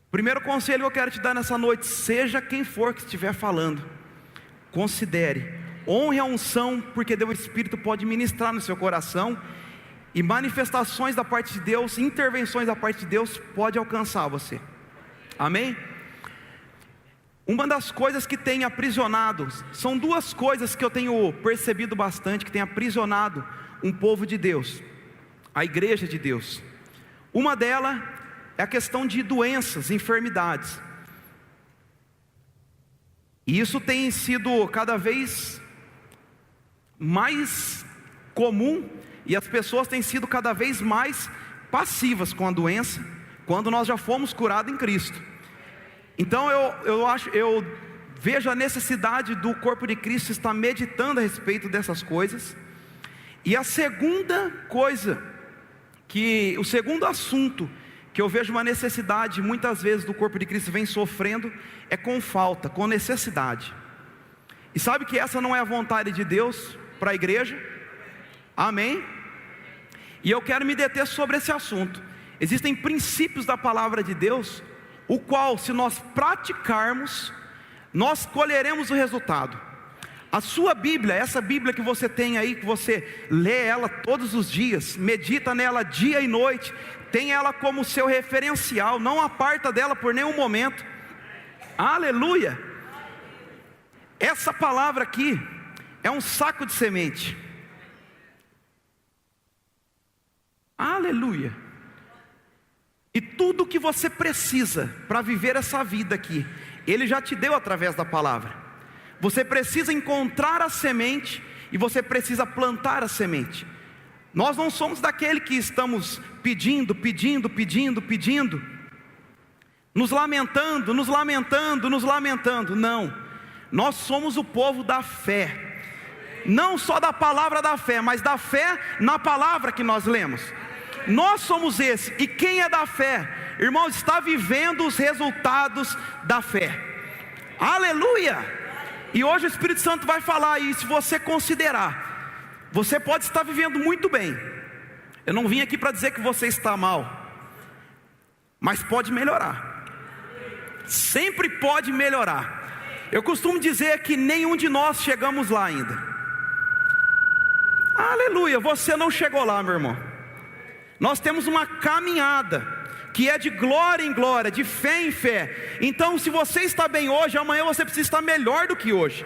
Primeiro conselho que eu quero te dar nessa noite: seja quem for que estiver falando, considere, honre a unção, porque o Espírito pode ministrar no seu coração, e manifestações da parte de Deus, intervenções da parte de Deus pode alcançar você. Amém? Uma das coisas que tem aprisionado, são duas coisas que eu tenho percebido bastante, que tem aprisionado um povo de Deus, a igreja de Deus. Uma delas é a questão de doenças, enfermidades. E isso tem sido cada vez mais comum, e as pessoas têm sido cada vez mais passivas com a doença, quando nós já fomos curados em Cristo. Então eu vejo a necessidade do corpo de Cristo estar meditando a respeito dessas coisas. E a segunda coisa, o segundo assunto que eu vejo uma necessidade, muitas vezes do corpo de Cristo vem sofrendo, é com falta, com necessidade. E sabe que essa não é a vontade de Deus para a igreja? Amém? E eu quero me deter sobre esse assunto. Existem princípios da palavra de Deus, o qual, se nós praticarmos, nós colheremos o resultado. A sua Bíblia, essa Bíblia que você tem aí, que você lê ela todos os dias, medita nela dia e noite, tem ela como seu referencial, não aparta dela por nenhum momento. Aleluia! Essa palavra aqui é um saco de semente. Aleluia! E tudo que você precisa para viver essa vida aqui, Ele já te deu através da palavra. Você precisa encontrar a semente e você precisa plantar a semente. Nós não somos daquele que estamos pedindo, nos lamentando. Não, nós somos o povo da fé. Não só da palavra da fé, mas da fé na palavra que nós lemos. Nós somos esse. E quem é da fé, irmãos, está vivendo os resultados da fé. Aleluia! E hoje o Espírito Santo vai falar aí. Se você considerar, você pode estar vivendo muito bem. Eu não vim aqui para dizer que você está mal, mas pode melhorar. Sempre pode melhorar. Eu costumo dizer que nenhum de nós chegamos lá ainda. Aleluia, você não chegou lá, meu irmão. Nós temos uma caminhada que é de glória em glória, de fé em fé. Então, se você está bem hoje, amanhã você precisa estar melhor do que hoje.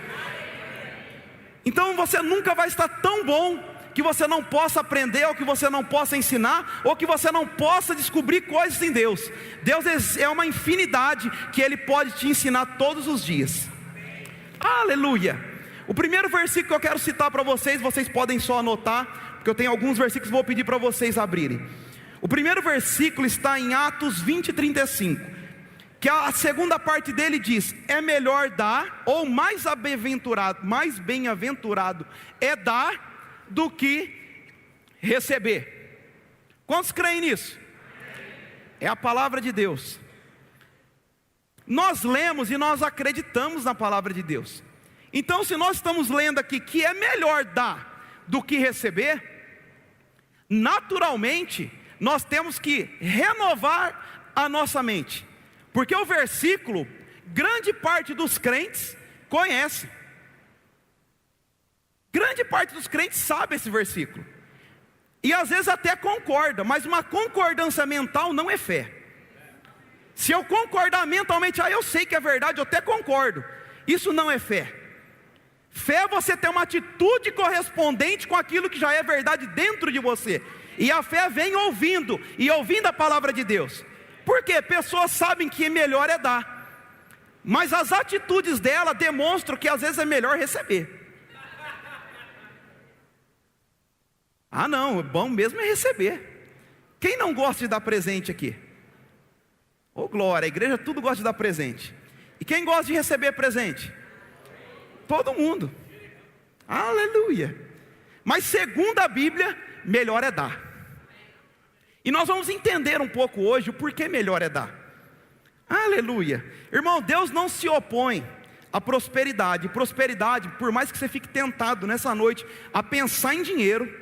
Então, você nunca vai estar tão bom que você não possa aprender, ou que você não possa ensinar, ou que você não possa descobrir coisas em Deus. Deus é uma infinidade que Ele pode te ensinar todos os dias. Aleluia! O primeiro versículo que eu quero citar para vocês podem só anotar, porque eu tenho alguns versículos que vou pedir para vocês abrirem. O primeiro versículo está em Atos 20:35, que a segunda parte dele diz: é melhor dar, ou mais bem-aventurado é dar do que receber. Quantos creem nisso? É a palavra de Deus. Nós lemos e nós acreditamos na palavra de Deus. Então, se nós estamos lendo aqui que é melhor dar do que receber, naturalmente nós temos que renovar a nossa mente, porque o versículo, grande parte dos crentes conhece. Grande parte dos crentes sabe esse versículo, e às vezes até concorda, mas uma concordância mental não é fé. Se eu concordar mentalmente, eu sei que é verdade, eu até concordo, isso não é fé. Fé é você ter uma atitude correspondente com aquilo que já é verdade dentro de você. E a fé vem ouvindo, e ouvindo a palavra de Deus. Por quê? Pessoas sabem que melhor é dar, mas as atitudes dela demonstram que às vezes é melhor receber. Não, é bom mesmo é receber. Quem não gosta de dar presente aqui? Ô glória, a igreja tudo gosta de dar presente. E quem gosta de receber presente? Todo mundo. Aleluia. Mas segundo a Bíblia, melhor é dar. E nós vamos entender um pouco hoje o porquê melhor é dar. Aleluia. Irmão, Deus não se opõe à prosperidade. Prosperidade, por mais que você fique tentado nessa noite a pensar em dinheiro,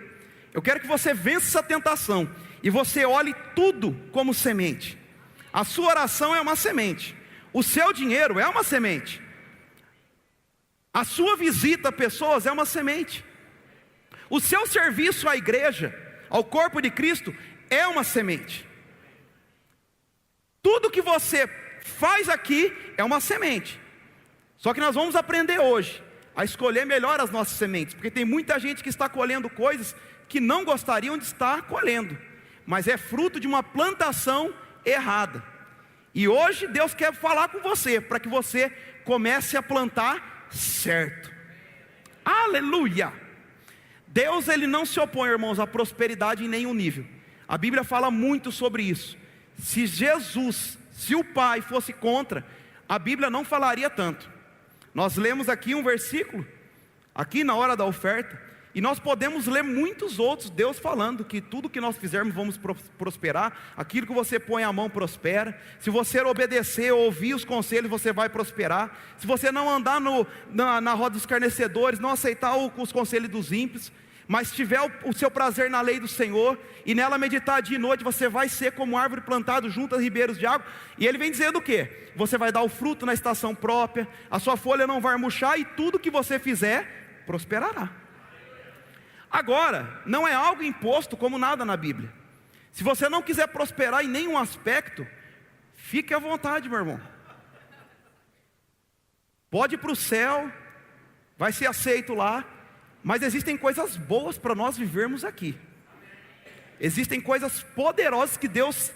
eu quero que você vença essa tentação e você olhe tudo como semente. A sua oração é uma semente. O seu dinheiro é uma semente. A sua visita a pessoas é uma semente. O seu serviço à igreja, ao corpo de Cristo, é uma semente. Tudo que você faz aqui é uma semente. Só que nós vamos aprender hoje a escolher melhor as nossas sementes, porque tem muita gente que está colhendo coisas que não gostariam de estar colhendo, mas é fruto de uma plantação errada. E hoje Deus quer falar com você, para que você comece a plantar certo. Aleluia! Deus, Ele não se opõe, irmãos, à prosperidade em nenhum nível. A Bíblia fala muito sobre isso. Se Jesus, se o Pai fosse contra, a Bíblia não falaria tanto. Nós lemos aqui um versículo, aqui na hora da oferta, e nós podemos ler muitos outros, Deus falando que tudo que nós fizermos vamos prosperar, aquilo que você põe a mão prospera, se você obedecer, ouvir os conselhos, você vai prosperar, se você não andar na roda dos escarnecedores, não aceitar os conselhos dos ímpios, mas tiver o seu prazer na lei do Senhor, e nela meditar dia e noite, você vai ser como árvore plantada junto a ribeiros de água. E Ele vem dizendo o quê? Você vai dar o fruto na estação própria, a sua folha não vai murchar, e tudo que você fizer, prosperará. Agora, não é algo imposto como nada na Bíblia. Se você não quiser prosperar em nenhum aspecto, fique à vontade, meu irmão. Pode ir para o céu, vai ser aceito lá, mas existem coisas boas para nós vivermos aqui. Existem coisas poderosas que Deus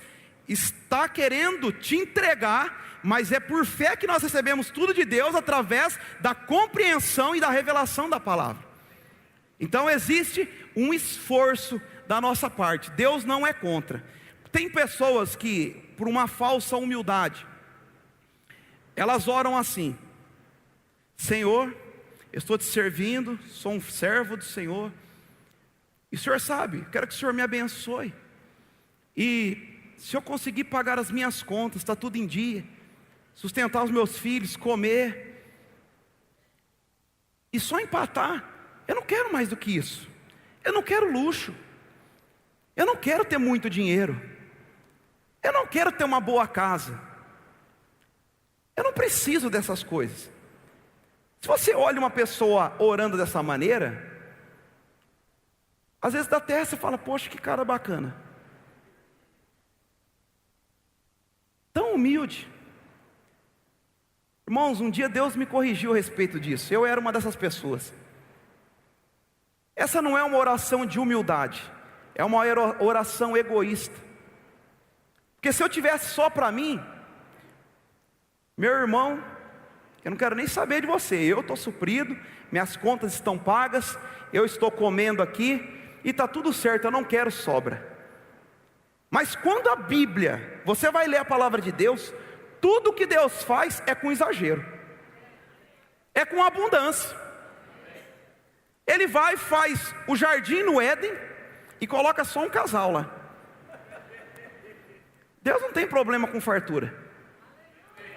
está querendo te entregar, mas é por fé que nós recebemos tudo de Deus através da compreensão e da revelação da palavra. Então existe um esforço da nossa parte. Deus não é contra. Tem pessoas que, por uma falsa humildade, elas oram assim: Senhor, eu estou te servindo, sou um servo do Senhor, e o Senhor sabe, quero que o Senhor me abençoe, e se eu conseguir pagar as minhas contas, está tudo em dia, sustentar os meus filhos, comer, e só empatar, eu não quero mais do que isso. Eu não quero luxo. Eu não quero ter muito dinheiro. Eu não quero ter uma boa casa. Eu não preciso dessas coisas. Se você olha uma pessoa orando dessa maneira, às vezes dá até você fala: poxa, que cara bacana. Tão humilde. Irmãos, um dia Deus me corrigiu a respeito disso. Eu era uma dessas pessoas. Essa não é uma oração de humildade, é uma oração egoísta. Porque se eu tivesse só para mim, meu irmão, eu não quero nem saber de você, eu estou suprido, minhas contas estão pagas, eu estou comendo aqui, e está tudo certo, eu não quero sobra. Mas quando a Bíblia, você vai ler a palavra de Deus, tudo que Deus faz é com exagero, é com abundância. Ele vai e faz o jardim no Éden e coloca só um casal lá. Deus não tem problema com fartura,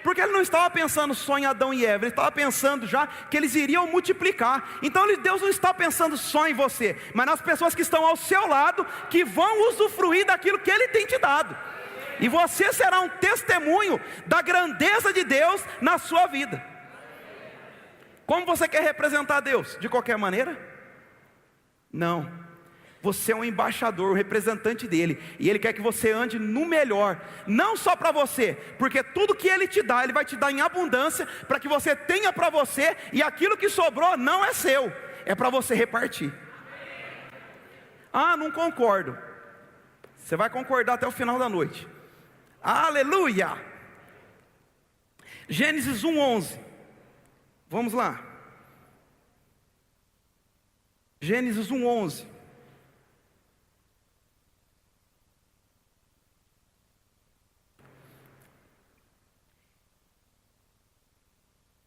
porque Ele não estava pensando só em Adão e Eva, Ele estava pensando já que eles iriam multiplicar. Então Deus não está pensando só em você, mas nas pessoas que estão ao seu lado, que vão usufruir daquilo que Ele tem te dado. E você será um testemunho da grandeza de Deus na sua vida. Como você quer representar Deus? De qualquer maneira? Não. Você é um embaixador, um representante dele, e Ele quer que você ande no melhor, não só para você, porque tudo que Ele te dá, Ele vai te dar em abundância, para que você tenha para você, e aquilo que sobrou não é seu, é para você repartir. Ah, não concordo. Você vai concordar até o final da noite. Aleluia! Gênesis 1:11. Vamos lá. Gênesis 1:11.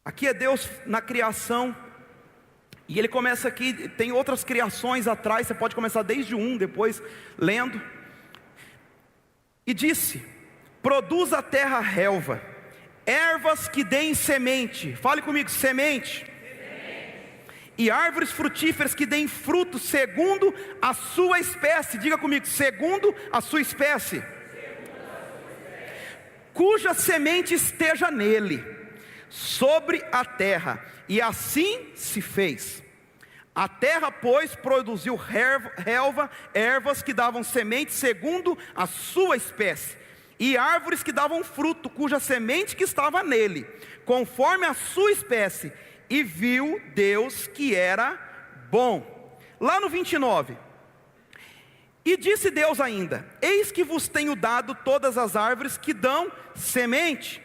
Aqui é Deus na criação, e Ele começa aqui, tem outras criações atrás, você pode começar desde 1, depois lendo. E disse: produz a terra relva, ervas que deem semente. Fale comigo, semente. E árvores frutíferas que deem fruto segundo a sua espécie. Diga comigo, segundo a sua espécie. cuja semente esteja nele, sobre a terra. E assim se fez. A terra, pois, produziu ervas que davam semente segundo a sua espécie, e árvores que davam fruto, cuja semente que estava nele, conforme a sua espécie. E viu Deus que era bom. Lá no 29. E disse Deus ainda: eis que vos tenho dado todas as árvores que dão semente,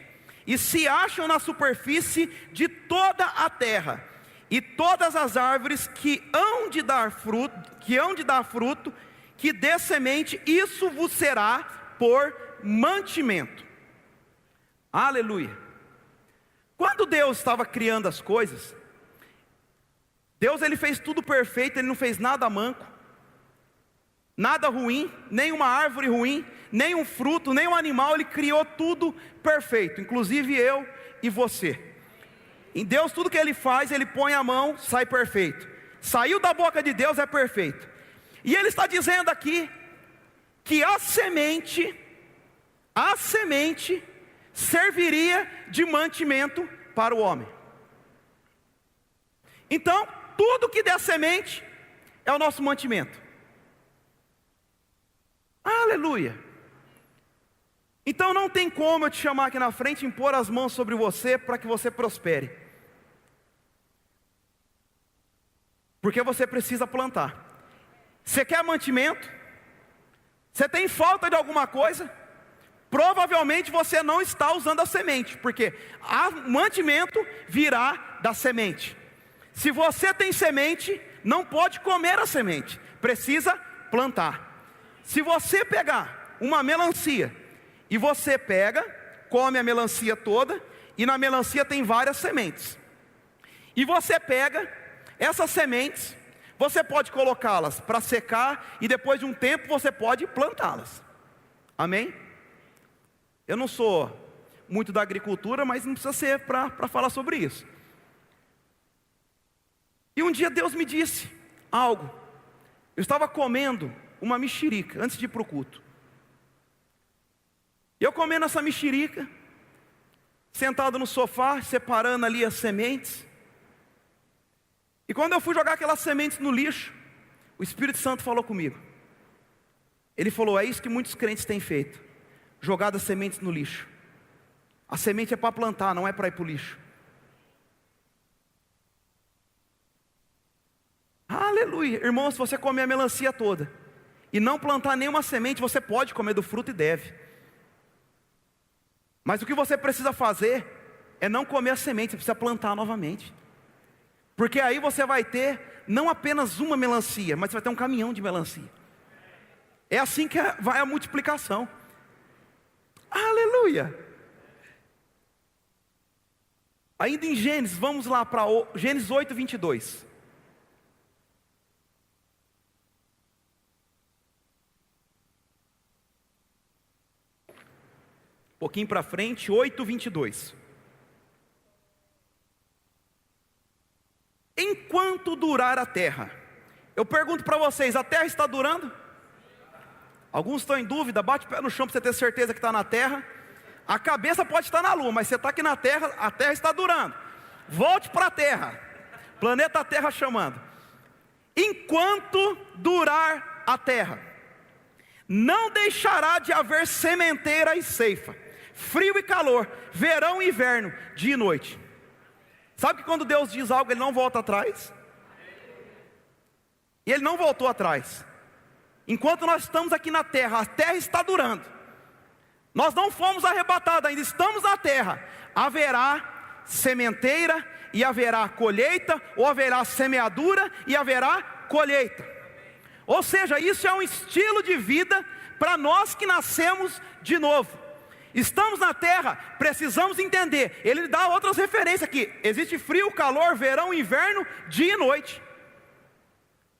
e se acham na superfície de toda a terra, e todas as árvores que hão de dar fruto, que dê semente, isso vos será por mantimento. Aleluia. Quando Deus estava criando as coisas, Deus ele fez tudo perfeito, Ele não fez nada manco, nada ruim, nem uma árvore ruim, nem um fruto, nem um animal. Ele criou tudo perfeito, inclusive eu e você. Em Deus tudo que Ele faz, Ele põe a mão, sai perfeito. Saiu da boca de Deus, é perfeito. E Ele está dizendo aqui que a semente serviria de mantimento para o homem. Então, tudo que der semente é o nosso mantimento. Aleluia. Então não tem como eu te chamar aqui na frente e impor as mãos sobre você para que você prospere, porque você precisa plantar. Você quer mantimento? Você tem falta de alguma coisa? Provavelmente você não está usando a semente, porque o mantimento virá da semente. Se você tem semente, não pode comer a semente, precisa plantar. Se você pegar uma melancia, e você come a melancia toda, e na melancia tem várias sementes, e você pega essas sementes, você pode colocá-las para secar, e depois de um tempo você pode plantá-las. Amém? Eu não sou muito da agricultura, mas não precisa ser para falar sobre isso. E um dia Deus me disse algo. Eu estava comendo uma mexerica antes de ir para o culto. E eu comendo essa mexerica, sentado no sofá, separando ali as sementes. E quando eu fui jogar aquelas sementes no lixo, o Espírito Santo falou comigo. Ele falou: é isso que muitos crentes têm feito, jogado as sementes no lixo. A semente é para plantar, não é para ir para o lixo. Aleluia. Irmão, se você comer a melancia toda e não plantar nenhuma semente, você pode comer do fruto e deve. Mas o que você precisa fazer é não comer a semente, você precisa plantar novamente. Porque aí você vai ter não apenas uma melancia, mas você vai ter um caminhão de melancia. É assim que vai a multiplicação. Aleluia. Ainda em Gênesis, vamos lá para Gênesis 8, 22. Um pouquinho para frente, 8, 22. Enquanto durar a terra. Eu pergunto para vocês, a terra está durando? Alguns estão em dúvida, bate o pé no chão para você ter certeza que está na terra. A cabeça pode estar na lua, mas você está aqui na terra, a terra está durando. Volte para a terra, planeta Terra chamando. Enquanto durar a terra, não deixará de haver sementeira e ceifa, frio e calor, verão e inverno, dia e noite. Sabe que quando Deus diz algo, Ele não volta atrás? E Ele não voltou atrás. Enquanto nós estamos aqui na terra, a terra está durando. Nós não fomos arrebatados, ainda estamos na terra. Haverá sementeira e haverá colheita, ou haverá semeadura e haverá colheita. Ou seja, isso é um estilo de vida para nós que nascemos de novo. Estamos na terra, precisamos entender. Ele dá outras referências aqui. Existe frio, calor, verão, inverno, dia e noite.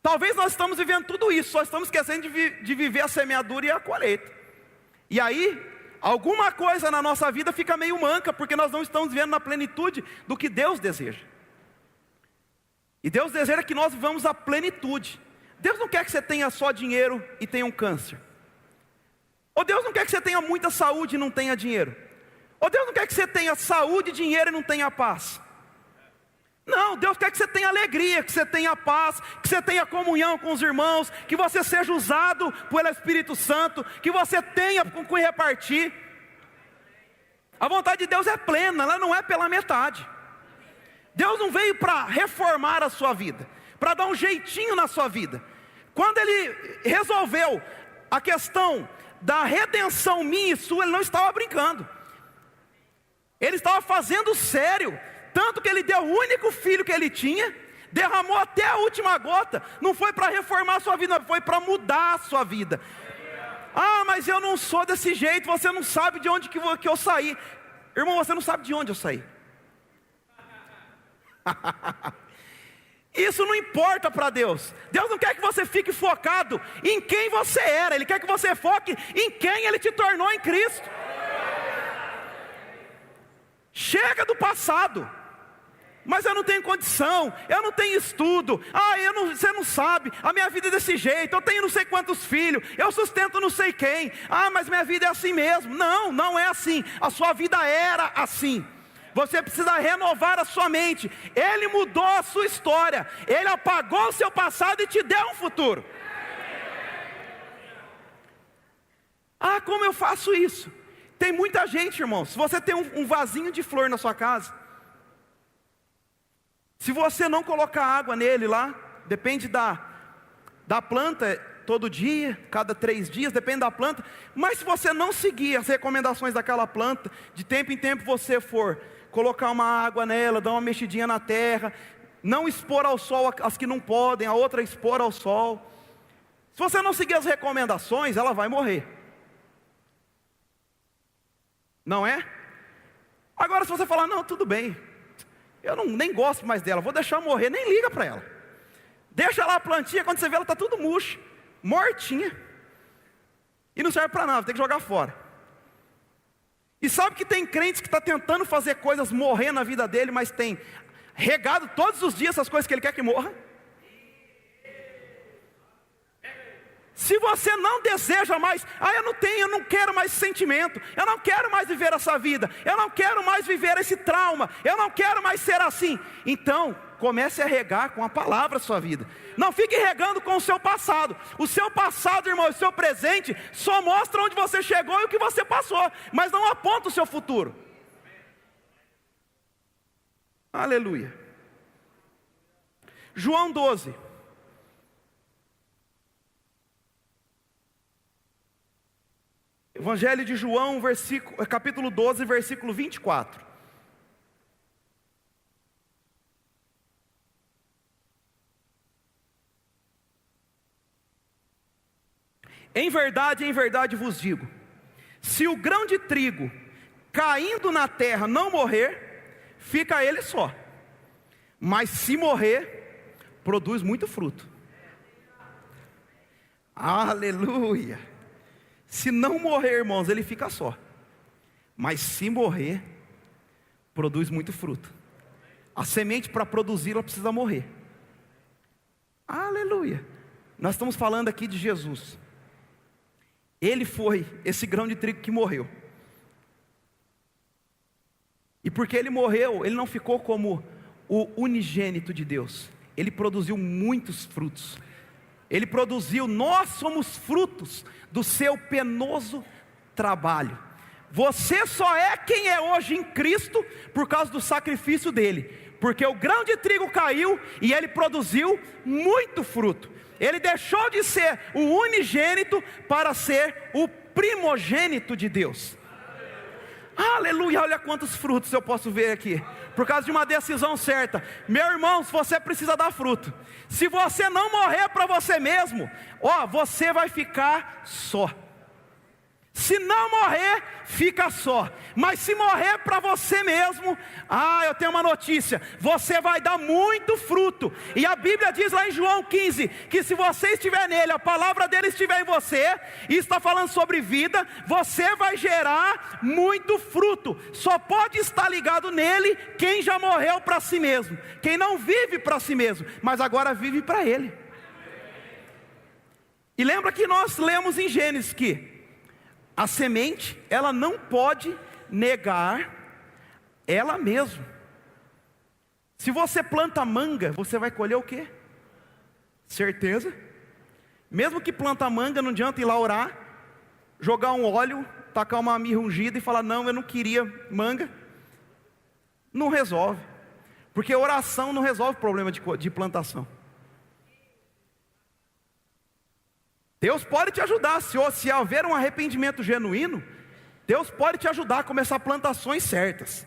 Talvez nós estamos vivendo tudo isso, só estamos esquecendo de viver a semeadura e a colheita. E aí, alguma coisa na nossa vida fica meio manca, porque nós não estamos vivendo na plenitude do que Deus deseja. E Deus deseja que nós vivamos a plenitude. Deus não quer que você tenha só dinheiro e tenha um câncer. Ou Deus não quer que você tenha muita saúde e não tenha dinheiro. Ou Deus não quer que você tenha saúde, dinheiro e não tenha paz? Não, Deus quer que você tenha alegria, que você tenha paz, que você tenha comunhão com os irmãos, que você seja usado pelo Espírito Santo, que você tenha com quem repartir. A vontade de Deus é plena, ela não é pela metade. Deus não veio para reformar a sua vida, para dar um jeitinho na sua vida. Quando Ele resolveu a questão da redenção minha e sua, Ele não estava brincando. Ele estava fazendo sério. Tanto que Ele deu o único filho que Ele tinha, derramou até a última gota. Não foi para reformar a sua vida, foi para mudar a sua vida. Ah, mas eu não sou desse jeito, você não sabe de onde que eu saí. Irmão, você não sabe de onde eu saí. Isso não importa para Deus. Deus não quer que você fique focado em quem você era. Ele quer que você foque em quem Ele te tornou em Cristo. Chega do passado. Mas eu não tenho condição, eu não tenho estudo, você não sabe, a minha vida é desse jeito, eu tenho não sei quantos filhos, eu sustento não sei quem, mas minha vida é assim mesmo. Não, não é assim, a sua vida era assim. Você precisa renovar a sua mente. Ele mudou a sua história, Ele apagou o seu passado e te deu um futuro. Como eu faço isso? Tem muita gente, irmãos. Se você tem um vasinho de flor na sua casa, se você não colocar água nele lá, depende da planta, todo dia, cada 3 dias, depende da planta. Mas se você não seguir as recomendações daquela planta, de tempo em tempo você for colocar uma água nela, dar uma mexidinha na terra, não expor ao sol as que não podem, a outra expor ao sol. Se você não seguir as recomendações, ela vai morrer. Não é? Agora se você falar, não, tudo bem, eu nem gosto mais dela, vou deixar morrer, nem liga para ela. Deixa lá a plantinha, quando você vê ela está tudo murcha, mortinha. E não serve para nada, tem que jogar fora. E sabe que tem crentes que está tentando fazer coisas morrer na vida dele, mas tem regado todos os dias essas coisas que ele quer que morra. Se você não deseja mais, eu não quero mais esse sentimento, eu não quero mais viver essa vida, eu não quero mais viver esse trauma, eu não quero mais ser assim. Então, comece a regar com a palavra a sua vida. Não fique regando com o seu passado. O seu passado, irmão, o seu presente só mostra onde você chegou e o que você passou, mas não aponta o seu futuro. Aleluia. João 12. Evangelho de João, capítulo 12, versículo 24. Em verdade vos digo, se o grão de trigo caindo na terra não morrer, fica ele só. Mas se morrer, produz muito fruto. Aleluia. Se não morrer, irmãos, ele fica só. Mas se morrer, produz muito fruto. A semente, para produzir, ela precisa morrer. Aleluia. Nós estamos falando aqui de Jesus. Ele foi esse grão de trigo que morreu. E porque ele morreu, ele não ficou como o unigênito de Deus. Ele produziu muitos frutos. Ele produziu, nós somos frutos do seu penoso trabalho. Você só é quem é hoje em Cristo por causa do sacrifício dele. Porque o grão de trigo caiu e ele produziu muito fruto. Ele deixou de ser o unigênito para ser o primogênito de Deus. Aleluia, olha quantos frutos eu posso ver aqui. Por causa de uma decisão certa. Meu irmão, se você precisa dar fruto. Se você não morrer para você mesmo, você vai ficar só. Se não morrer, fica só. Mas se morrer para você mesmo, eu tenho uma notícia, você vai dar muito fruto. E a Bíblia diz lá em João 15, que se você estiver nele, a palavra dele estiver em você, e está falando sobre vida, você vai gerar muito fruto. Só pode estar ligado nele quem já morreu para si mesmo, quem não vive para si mesmo, mas agora vive para ele. E lembra que nós lemos em Gênesis que a semente, ela não pode negar ela mesma. Se você planta manga, você vai colher o quê? Certeza. Mesmo que planta manga, não adianta ir lá orar, jogar um óleo, tacar uma mirra ungida e falar, não, eu não queria manga. Não resolve. Porque oração não resolve problema de plantação. Deus pode te ajudar, se houver um arrependimento genuíno, Deus pode te ajudar a começar plantações certas.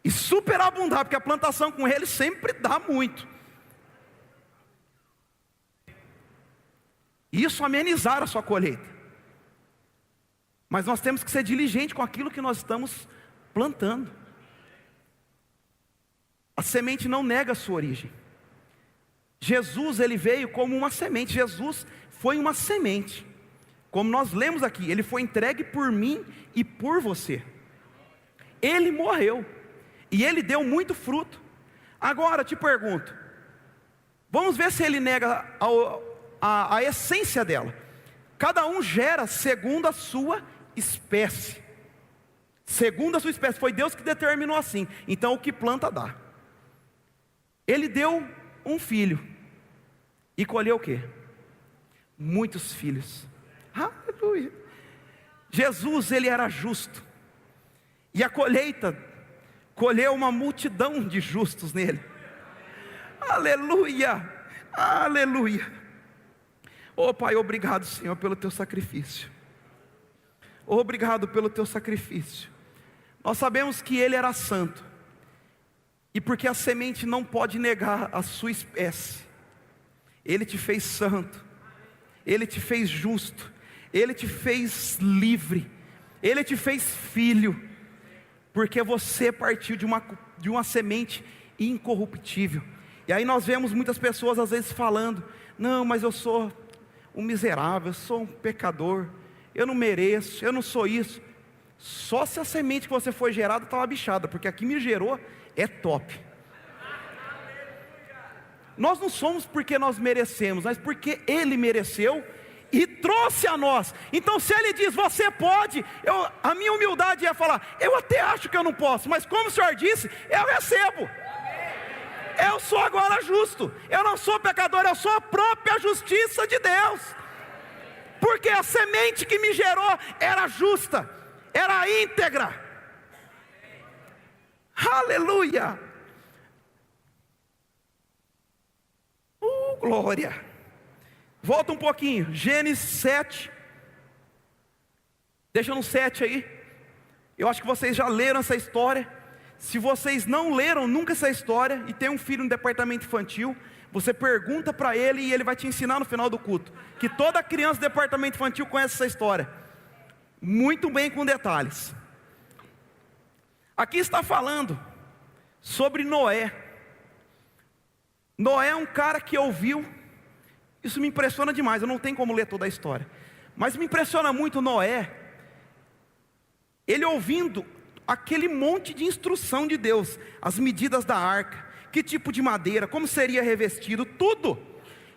E superabundar, porque a plantação com Ele sempre dá muito. Isso amenizar a sua colheita. Mas nós temos que ser diligentes com aquilo que nós estamos plantando. A semente não nega a sua origem. Jesus, ele veio como uma semente. Jesus foi uma semente. Como nós lemos aqui, ele foi entregue por mim e por você. Ele morreu. E ele deu muito fruto. Agora, te pergunto. Vamos ver se ele nega a essência dela. Cada um gera segundo a sua espécie. Segundo a sua espécie. Foi Deus que determinou assim. Então o que planta dá. Ele deu um filho. E colheu o quê? Muitos filhos. Aleluia. Jesus, ele era justo. E a colheita colheu uma multidão de justos nele. Aleluia. Aleluia. Oh Pai, obrigado, Senhor, pelo teu sacrifício. Obrigado pelo teu sacrifício. Nós sabemos que ele era santo. E porque a semente não pode negar a sua espécie, ele te fez santo, ele te fez justo, ele te fez livre, ele te fez filho, porque você partiu de uma semente incorruptível. E aí nós vemos muitas pessoas às vezes falando, não, mas eu sou um miserável, eu sou um pecador, eu não mereço, eu não sou isso. Só se a semente que você foi gerada estava bichada, porque a que me gerou é top. Nós não somos porque nós merecemos, mas porque Ele mereceu e trouxe a nós. Então se Ele diz, você pode, a minha humildade é falar, eu até acho que eu não posso, mas como o Senhor disse, eu recebo. Eu sou agora justo, eu não sou pecador, eu sou a própria justiça de Deus. Porque a semente que me gerou era justa, era íntegra. Aleluia. Glória. Volta um pouquinho, Gênesis 7. Deixa no 7 aí. Eu acho que vocês já leram essa história. Se vocês não leram nunca essa história e tem um filho no departamento infantil, você pergunta para ele e ele vai te ensinar no final do culto, que toda criança do departamento infantil conhece essa história muito bem, com detalhes. Aqui está falando sobre Noé. Noé é um cara que ouviu, isso me impressiona demais, eu não tenho como ler toda a história, mas me impressiona muito Noé, ele ouvindo aquele monte de instrução de Deus, as medidas da arca, que tipo de madeira, como seria revestido, tudo,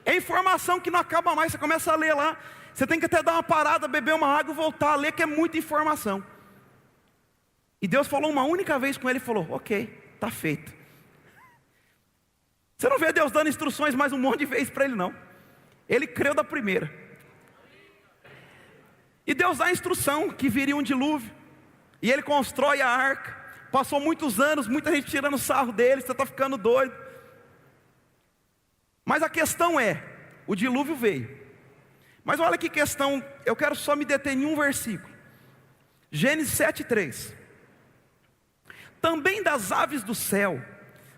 é informação que não acaba mais, você começa a ler lá, você tem que até dar uma parada, beber uma água e voltar a ler, que é muita informação. E Deus falou uma única vez com ele, falou, ok, está feito. Você não vê Deus dando instruções mais um monte de vezes para ele não. Ele creu da primeira. E Deus dá a instrução que viria um dilúvio. E ele constrói a arca. Passou muitos anos, muita gente tirando sarro dele, você está ficando doido. Mas a questão é, o dilúvio veio. Mas olha que questão, eu quero só me deter em um versículo. Gênesis 7:3. Também das aves do céu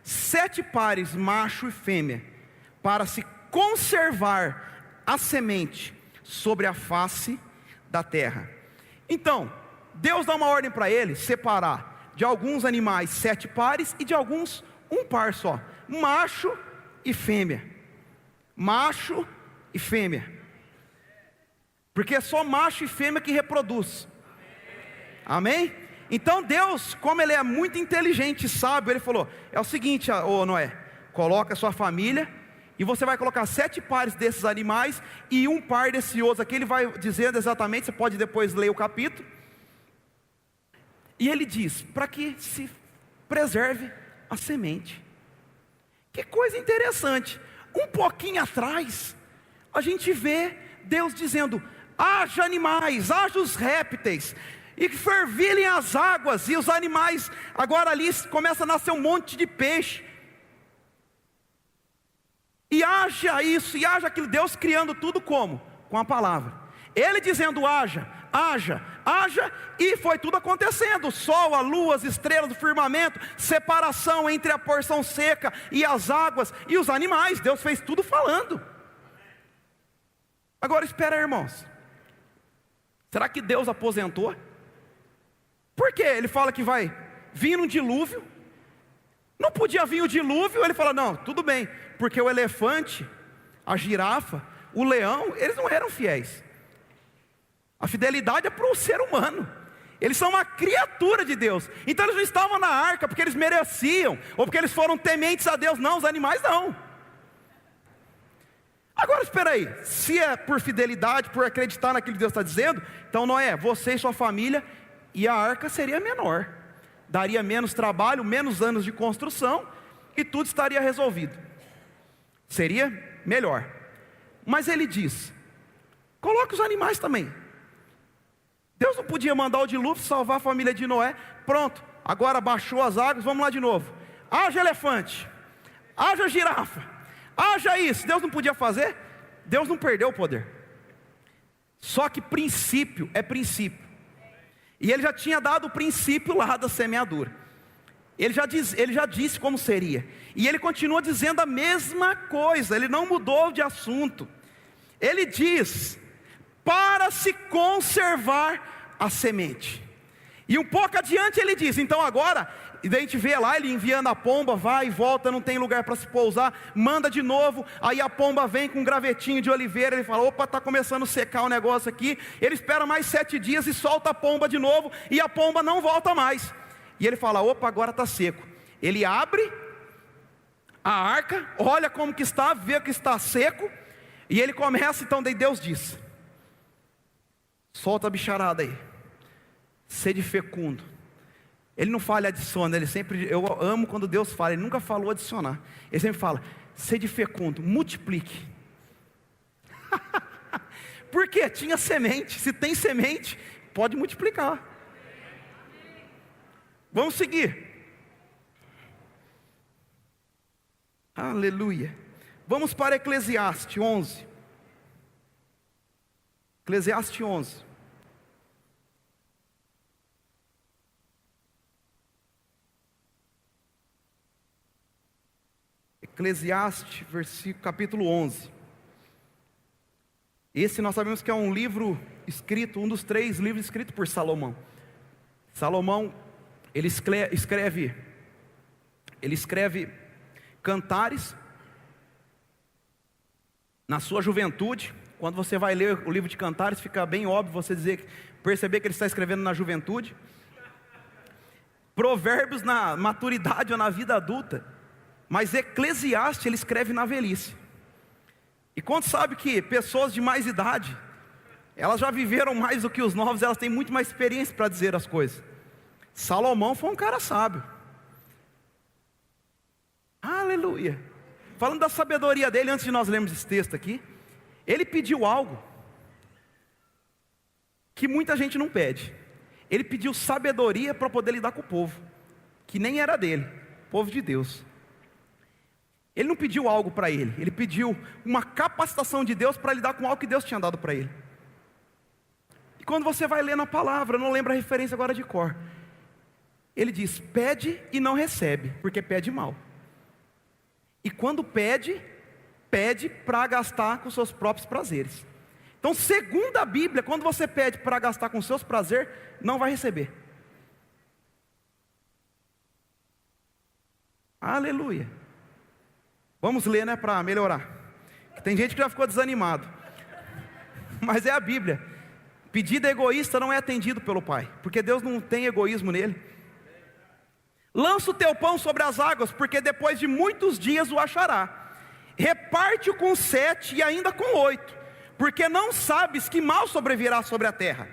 7 pares, macho e fêmea, para se conservar a semente sobre a face da terra. Então, Deus dá uma ordem para ele separar de alguns animais 7 pares e de alguns um par só, macho e fêmea. Macho e fêmea. Porque é só macho e fêmea que reproduz. Amém? Então Deus, como Ele é muito inteligente e sábio, Ele falou, é o seguinte, ô Noé, coloca a sua família, e você vai colocar 7 pares desses animais, e um par desse outro aqui, Ele vai dizendo exatamente, você pode depois ler o capítulo, E ele diz, para que se preserve a semente. Que coisa interessante. Um pouquinho atrás, a gente vê Deus dizendo: haja animais, haja os répteis, e que fervilhem as águas, e os animais, agora ali começa a nascer um monte de peixe, e haja isso, e haja aquilo, Deus criando tudo como? Com a palavra, Ele dizendo haja, haja, haja, e foi tudo acontecendo, o sol, a lua, as estrelas do firmamento, separação entre a porção seca e as águas, e os animais, Deus fez tudo falando. Agora espera aí, irmãos, será que Deus aposentou? Por quê? Ele fala que vai vir um dilúvio, não podia vir o dilúvio, ele fala, não, tudo bem, porque o elefante, a girafa, o leão, eles não eram fiéis. A fidelidade é para o ser humano, eles são uma criatura de Deus, então eles não estavam na arca porque eles mereciam, ou porque eles foram tementes a Deus, não, os animais não. Agora espera aí, se é por fidelidade, por acreditar naquilo que Deus está dizendo, então Noé, você e sua família, e a arca seria menor, daria menos trabalho, menos anos de construção, e tudo estaria resolvido, seria melhor. Mas ele diz, coloque os animais também. Deus não podia mandar o dilúvio, salvar a família de Noé, pronto, agora baixou as águas, vamos lá de novo, haja elefante, haja girafa, haja isso, Deus não podia fazer? Deus não perdeu o poder, só que princípio é princípio, e Ele já tinha dado o princípio lá da semeadura, Ele já disse como seria, e Ele continua dizendo a mesma coisa, Ele não mudou de assunto. Ele diz, para se conservar a semente, e um pouco adiante Ele diz, então agora, e daí a gente vê lá, Ele enviando a pomba, vai e volta, não tem lugar para se pousar, manda de novo, aí a pomba vem com um gravetinho de oliveira, Ele fala, opa, está começando a secar o negócio aqui, Ele espera mais 7 dias e solta a pomba de novo, e a pomba não volta mais, e Ele fala, opa, agora está seco. Ele abre a arca, olha como que está, vê que está seco, e Ele começa, então daí Deus diz, solta a bicharada aí, sede fecundo. Ele não fala adiciona, ele sempre, eu amo quando Deus fala, Ele nunca falou adicionar, Ele sempre fala, sede fecundo, multiplique. Porque tinha semente, se tem semente, pode multiplicar. Vamos seguir. Aleluia. Vamos para Eclesiastes 11. Eclesiastes 11. Eclesiastes, capítulo 11. Esse nós sabemos que é um livro escrito, um dos 3 livros escritos por Salomão. Salomão, ele escreve cantares na sua juventude. Quando você vai ler o livro de cantares, fica bem óbvio você perceber que ele está escrevendo na juventude. Provérbios na maturidade ou na vida adulta. Mas Eclesiastes ele escreve na velhice. E quando sabe que pessoas de mais idade, elas já viveram mais do que os novos, elas têm muito mais experiência para dizer as coisas. Salomão foi um cara sábio. Aleluia. Falando da sabedoria dele, antes de nós lermos esse texto aqui, ele pediu algo que muita gente não pede. Ele pediu sabedoria para poder lidar com o povo, que nem era dele, povo de Deus. Ele não pediu algo para ele, ele pediu uma capacitação de Deus para lidar com algo que Deus tinha dado para ele. E quando você vai ler na palavra, eu não lembro a referência agora de cor, ele diz, pede e não recebe, porque pede mal. E quando pede para gastar com seus próprios prazeres. Então, segundo a Bíblia, quando você pede para gastar com seus prazeres, não vai receber. Aleluia. Vamos ler, né, para melhorar. Tem gente que já ficou desanimado. Mas é a Bíblia. Pedido egoísta não é atendido pelo Pai, porque Deus não tem egoísmo nele. Lança o teu pão sobre as águas, porque depois de muitos dias o achará. Reparte-o com 7 e ainda com 8, porque não sabes que mal sobrevirá sobre a terra.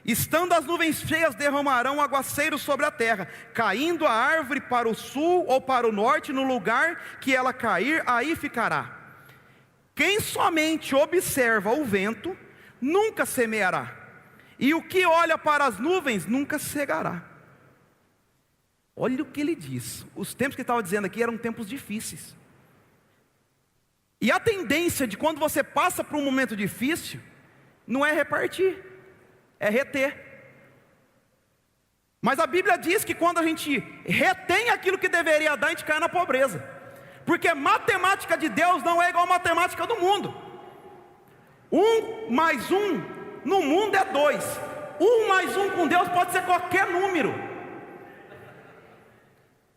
Estando as nuvens cheias, derramarão aguaceiros sobre a terra, caindo a árvore para o sul ou para o norte, no lugar que ela cair, aí ficará. Quem somente observa o vento, nunca semeará, e o que olha para as nuvens, nunca cegará. Olha o que ele diz. Os tempos que ele estava dizendo aqui eram tempos difíceis. E a tendência de quando você passa por um momento difícil, não é repartir, é reter. Mas a Bíblia diz que quando a gente retém aquilo que deveria dar, a gente cai na pobreza. Porque a matemática de Deus não é igual a matemática do mundo. 1 mais 1 no mundo é 2. 1 mais 1 com Deus pode ser qualquer número.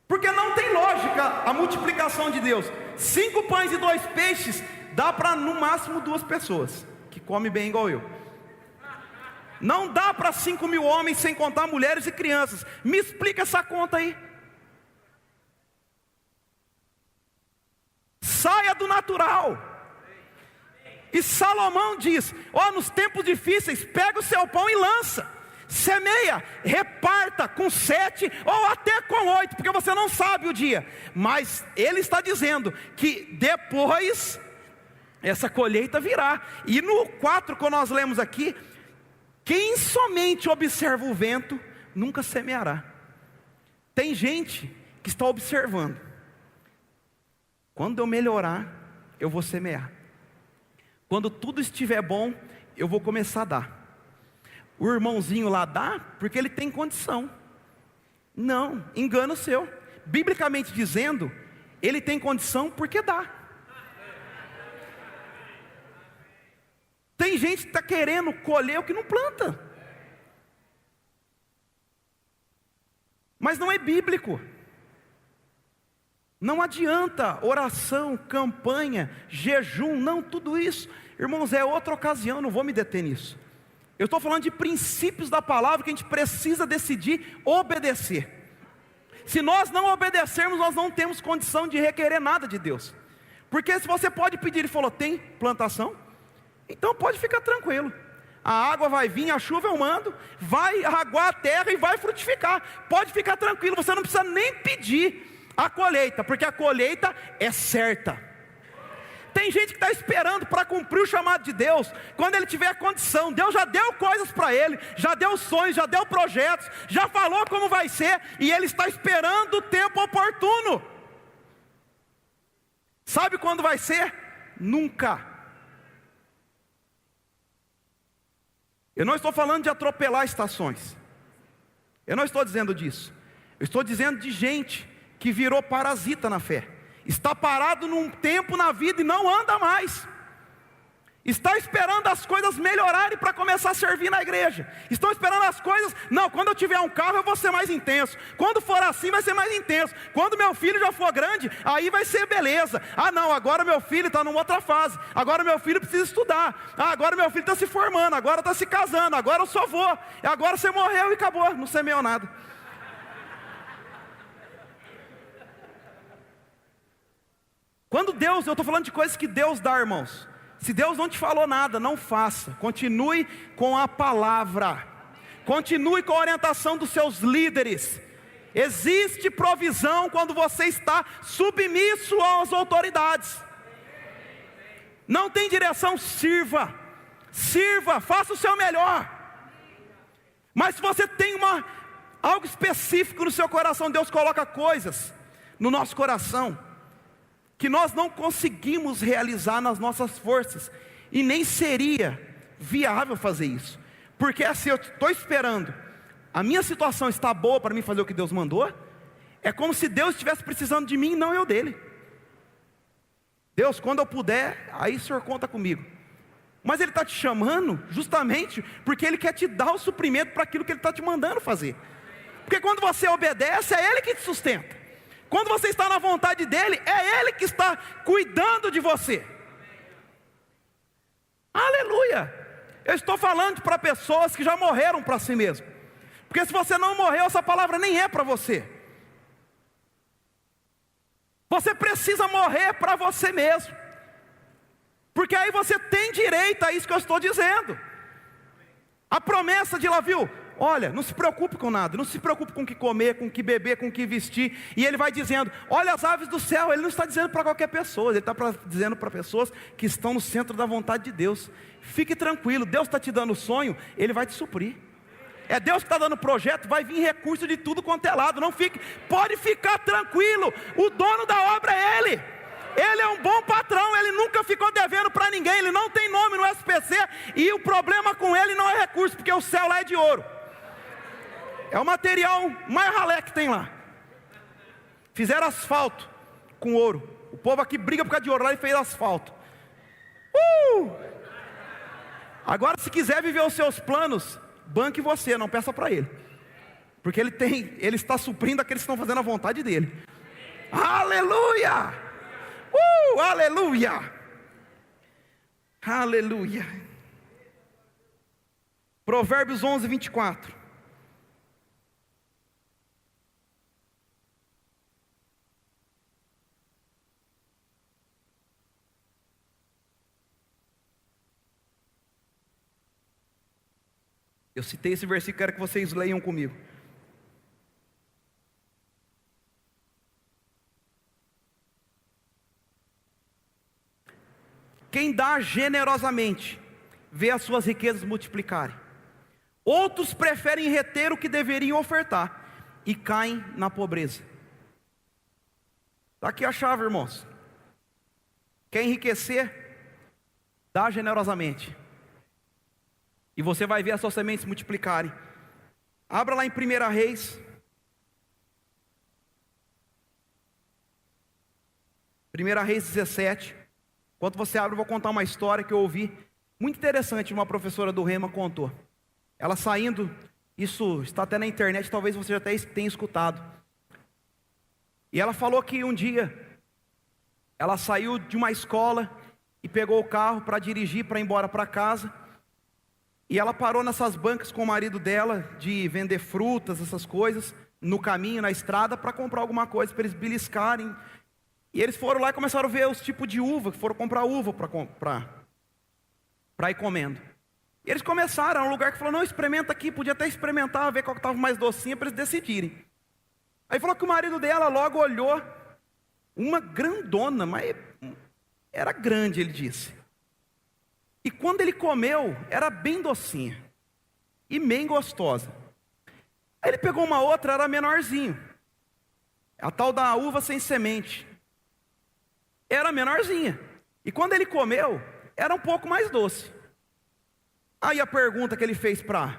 Porque não tem lógica a multiplicação de Deus. 5 pães e 2 peixes dá para no máximo 2 pessoas, que come bem igual eu. Não dá para 5.000 homens, sem contar mulheres e crianças. Me explica essa conta aí. Saia do natural. E Salomão diz: ó, nos tempos difíceis, pega o seu pão e lança. Semeia, reparta com 7 ou até com 8, porque você não sabe o dia. Mas ele está dizendo que depois essa colheita virá. E no 4 que nós lemos aqui, quem somente observa o vento, nunca semeará. Tem gente que está observando. Quando eu melhorar, eu vou semear. Quando tudo estiver bom, eu vou começar a dar. O irmãozinho lá dá porque ele tem condição. Não, engano seu. Biblicamente dizendo, ele tem condição porque dá. Tem gente que está querendo colher o que não planta. Mas não é bíblico. Não adianta oração, campanha, jejum, não, tudo isso, irmãos, é outra ocasião, não vou me deter nisso. Eu estou falando de princípios da palavra que a gente precisa decidir obedecer. Se nós não obedecermos, nós não temos condição de requerer nada de Deus. Porque se você pode pedir, ele falou, tem plantação? Então pode ficar tranquilo. A água vai vir, a chuva eu mando, vai aguar a terra e vai frutificar. Pode ficar tranquilo, você não precisa nem pedir a colheita, porque a colheita é certa. Tem gente que está esperando para cumprir o chamado de Deus, quando ele tiver a condição. Deus já deu coisas para ele, já deu sonhos, já deu projetos, já falou como vai ser, e ele está esperando o tempo oportuno. Sabe quando vai ser? Nunca. Eu não estou falando de atropelar estações, eu não estou dizendo disso. Eu estou dizendo de gente que virou parasita na fé, está parado num tempo na vida e não anda mais, está esperando as coisas melhorarem para começar a servir na igreja, estão esperando as coisas, não, quando eu tiver um carro eu vou ser mais intenso, quando for assim vai ser mais intenso, quando meu filho já for grande, aí vai ser beleza, ah não, agora meu filho está numa outra fase, agora meu filho precisa estudar, ah, agora meu filho está se formando, agora está se casando, agora eu só vou, agora você morreu e acabou, não semeou nada. Quando Deus, eu estou falando de coisas que Deus dá, irmãos. Se Deus não te falou nada, não faça. Continue com a palavra. Continue com a orientação dos seus líderes. Existe provisão quando você está submisso às autoridades. Não tem direção, sirva. Sirva, faça o seu melhor. Mas se você tem algo específico no seu coração, Deus coloca coisas no nosso coração que nós não conseguimos realizar nas nossas forças, e nem seria viável fazer isso, porque assim, eu estou esperando, a minha situação está boa para mim fazer o que Deus mandou, é como se Deus estivesse precisando de mim e não eu dele. Deus, quando eu puder, aí o Senhor conta comigo. Mas Ele está te chamando justamente porque Ele quer te dar o suprimento para aquilo que Ele está te mandando fazer. Porque quando você obedece, é Ele que te sustenta. Quando você está na vontade dEle, é Ele que está cuidando de você. Aleluia! Eu estou falando para pessoas que já morreram para si mesmo. Porque se você não morreu, essa palavra nem é para você. Você precisa morrer para você mesmo. Porque aí você tem direito a isso que eu estou dizendo. A promessa de lá, viu? Olha, não se preocupe com nada, não se preocupe com o que comer, com o que beber, com o que vestir. E ele vai dizendo, olha as aves do céu. Ele não está dizendo para qualquer pessoa, ele está dizendo para pessoas que estão no centro da vontade de Deus. Fique tranquilo, Deus está te dando sonho, Ele vai te suprir. É Deus que está dando projeto, vai vir recurso de tudo quanto é lado. Não fique, pode ficar tranquilo, o dono da obra é Ele. Ele é um bom patrão, Ele nunca ficou devendo para ninguém, Ele não tem nome no SPC, e o problema com Ele não é recurso, porque o céu lá é de ouro. É o material mais ralé que tem lá. Fizeram asfalto com ouro. O povo aqui briga por causa de ouro, lá ele fez asfalto. Agora, se quiser viver os seus planos, banque você, não peça para ele, porque ele está suprindo aqueles que estão fazendo a vontade dele. Aleluia! Aleluia! Aleluia! Provérbios 11, 24. Eu citei esse versículo, quero que vocês leiam comigo. Quem dá generosamente, vê as suas riquezas multiplicarem. Outros preferem reter o que deveriam ofertar e caem na pobreza. Está aqui a chave, irmãos. Quer enriquecer? Dá generosamente. E você vai ver as suas sementes multiplicarem. Abra lá em 1 Reis. 1 Reis 17. Enquanto você abre, eu vou contar uma história que eu ouvi. Muito interessante, uma professora do Rema contou. Ela saindo, isso está até na internet, talvez você já até tenha escutado. E ela falou que um dia, ela saiu de uma escola e pegou o carro para dirigir, para ir embora para casa. E ela parou nessas bancas com o marido dela, de vender frutas, essas coisas, no caminho, na estrada, para comprar alguma coisa, para eles beliscarem. E eles foram lá e começaram a ver os tipos de uva, que foram comprar uva para ir comendo. E eles começaram, era um lugar que falou, não, experimenta aqui, podia até experimentar, ver qual que estava mais docinha, para eles decidirem. Aí falou que o marido dela logo olhou, uma grandona, mas era grande, ele disse. E quando ele comeu, era bem docinha e bem gostosa. Aí ele pegou uma outra, era menorzinho, a tal da uva sem semente. Era menorzinha. E quando ele comeu, era um pouco mais doce. Aí a pergunta que ele fez para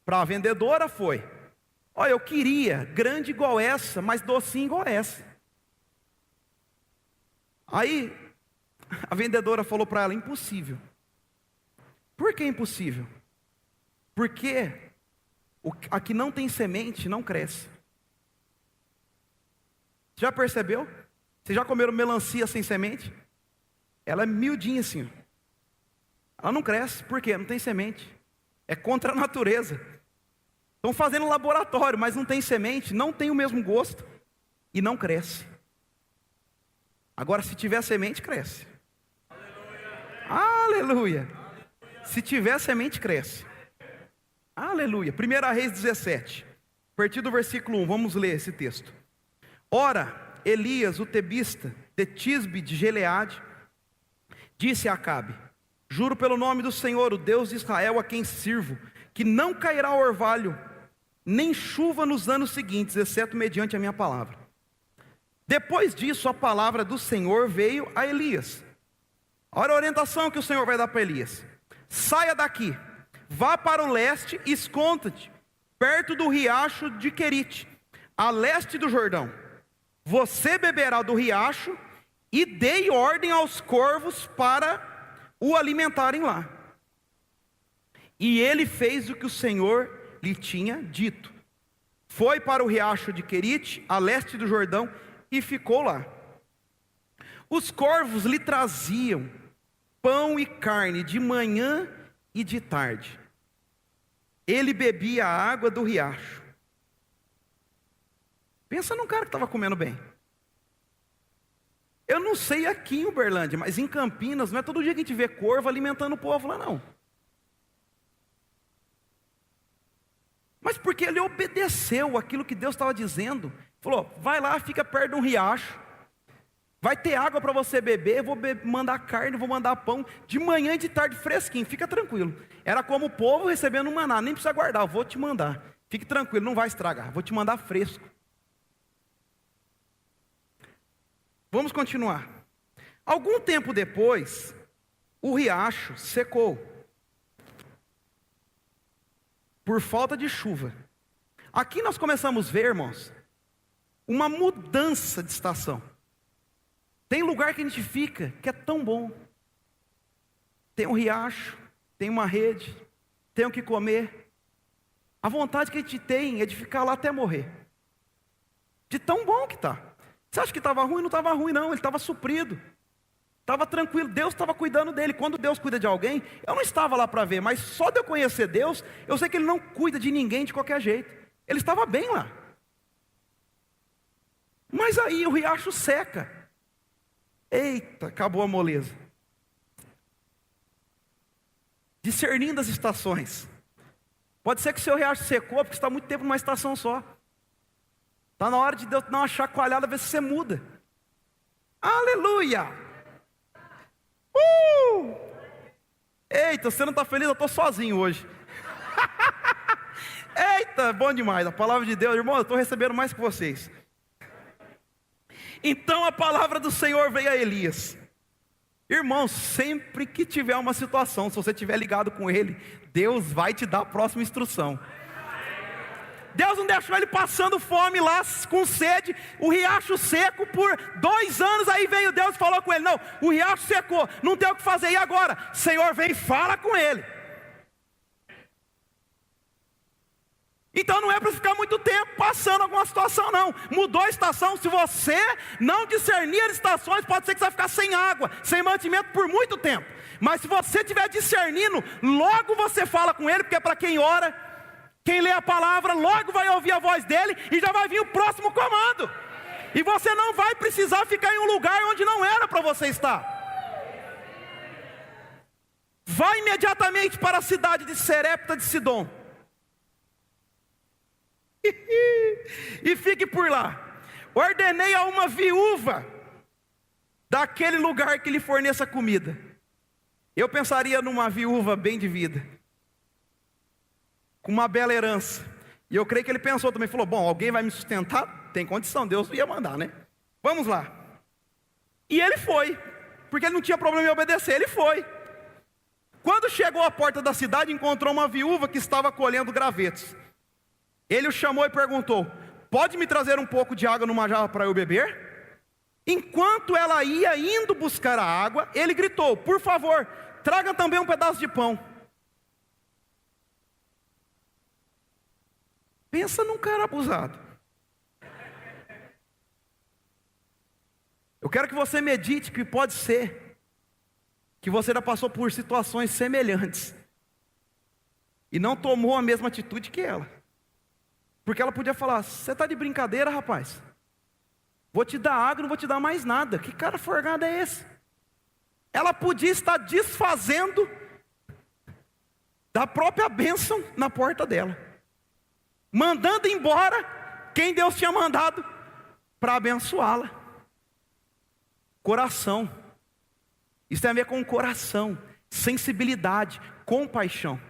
a vendedora foi: olha, eu queria grande igual essa, mas docinha igual essa. Aí a vendedora falou para ela: impossível. Por que impossível? Porque a que não tem semente não cresce. Já percebeu? Vocês já comeram melancia sem semente? Ela é miudinha assim. Ela não cresce, por quê? Não tem semente. É contra a natureza. Estão fazendo laboratório, mas não tem semente, não tem o mesmo gosto e não cresce. Agora, se tiver semente, cresce. Aleluia! Aleluia. Se tiver semente, cresce. Aleluia. 1 Reis 17. A partir do versículo 1, vamos ler esse texto. Ora, Elias, o tebista, de Tisbe de Gileade, disse a Acabe: juro pelo nome do Senhor, o Deus de Israel, a quem sirvo, que não cairá orvalho, nem chuva nos anos seguintes, exceto mediante a minha palavra. Depois disso, a palavra do Senhor veio a Elias. Olha a orientação que o Senhor vai dar para Elias: saia daqui, vá para o leste e esconda-te, perto do riacho de Querite, a leste do Jordão. Você beberá do riacho e dei ordem aos corvos para o alimentarem lá. E ele fez o que o Senhor lhe tinha dito. Foi para o riacho de Querite, a leste do Jordão, e ficou lá. Os corvos lhe traziam pão e carne de manhã e de tarde. Ele bebia a água do riacho. Pensa num cara que estava comendo bem. Eu não sei aqui em Uberlândia, mas em Campinas, não é todo dia que a gente vê corvo alimentando o povo lá não. Mas porque ele obedeceu aquilo que Deus estava dizendo. Falou, vai lá, fica perto de um riacho. Vai ter água para você beber, vou mandar carne, vou mandar pão. De manhã e de tarde fresquinho, fica tranquilo. Era como o povo recebendo um maná, nem precisa guardar, eu vou te mandar. Fique tranquilo, não vai estragar, vou te mandar fresco. Vamos continuar. Algum tempo depois, o riacho secou. Por falta de chuva. Aqui nós começamos a ver, irmãos, uma mudança de estação. Tem lugar que a gente fica que é tão bom. Tem um riacho, tem uma rede, tem o que comer. A vontade que a gente tem é de ficar lá até morrer. De tão bom que está. Você acha que estava ruim? Não estava ruim não, ele estava suprido. Estava tranquilo, Deus estava cuidando dele. Quando Deus cuida de alguém, eu não estava lá para ver, mas só de eu conhecer Deus, eu sei que Ele não cuida de ninguém de qualquer jeito. Ele estava bem lá. Mas aí o riacho seca. Eita, acabou a moleza. Discernindo as estações. Pode ser que o seu riacho secou, porque está muito tempo numa estação só. Está na hora de Deus dar uma chacoalhada, ver se você muda. Aleluia! Eita, você não está feliz? Eu estou sozinho hoje. Eita, bom demais, a palavra de Deus, irmão, eu estou recebendo mais que vocês. Então a palavra do Senhor veio a Elias. Irmão, sempre que tiver uma situação, se você estiver ligado com Ele, Deus vai te dar a próxima instrução. Deus não deixou ele passando fome lá, com sede, o riacho seco por 2 anos, aí veio Deus e falou com ele, não, o riacho secou, não tem o que fazer, e agora? Senhor, vem e fala com ele. Então não é para ficar muito tempo passando alguma situação não, mudou a estação, se você não discernir as estações, pode ser que você vai ficar sem água, sem mantimento por muito tempo, mas se você estiver discernindo, logo você fala com ele, porque é para quem ora, quem lê a palavra, logo vai ouvir a voz dele, e já vai vir o próximo comando, e você não vai precisar ficar em um lugar onde não era para você estar. Vai imediatamente para a cidade de Serepta de Sidom, e fique por lá. Ordenei a uma viúva daquele lugar que lhe forneça comida. Eu pensaria numa viúva bem de vida, com uma bela herança. E eu creio que ele pensou também, falou, bom, alguém vai me sustentar? Tem condição, Deus ia mandar, né? Vamos lá. E ele foi, porque ele não tinha problema em obedecer, ele foi. Quando chegou à porta da cidade, encontrou uma viúva que estava colhendo gravetos. Ele o chamou e perguntou, pode me trazer um pouco de água numa jarra para eu beber? Enquanto ela ia indo buscar a água, ele gritou, por favor, traga também um pedaço de pão. Pensa num cara abusado. Eu quero que você medite que pode ser que você já passou por situações semelhantes e não tomou a mesma atitude que ela. Porque ela podia falar, você está de brincadeira, rapaz? Vou te dar água, não vou te dar mais nada. Que cara forgado é esse? Ela podia estar desfazendo da própria bênção na porta dela, mandando embora quem Deus tinha mandado para abençoá-la. Coração. Isso tem a ver com coração, sensibilidade, compaixão.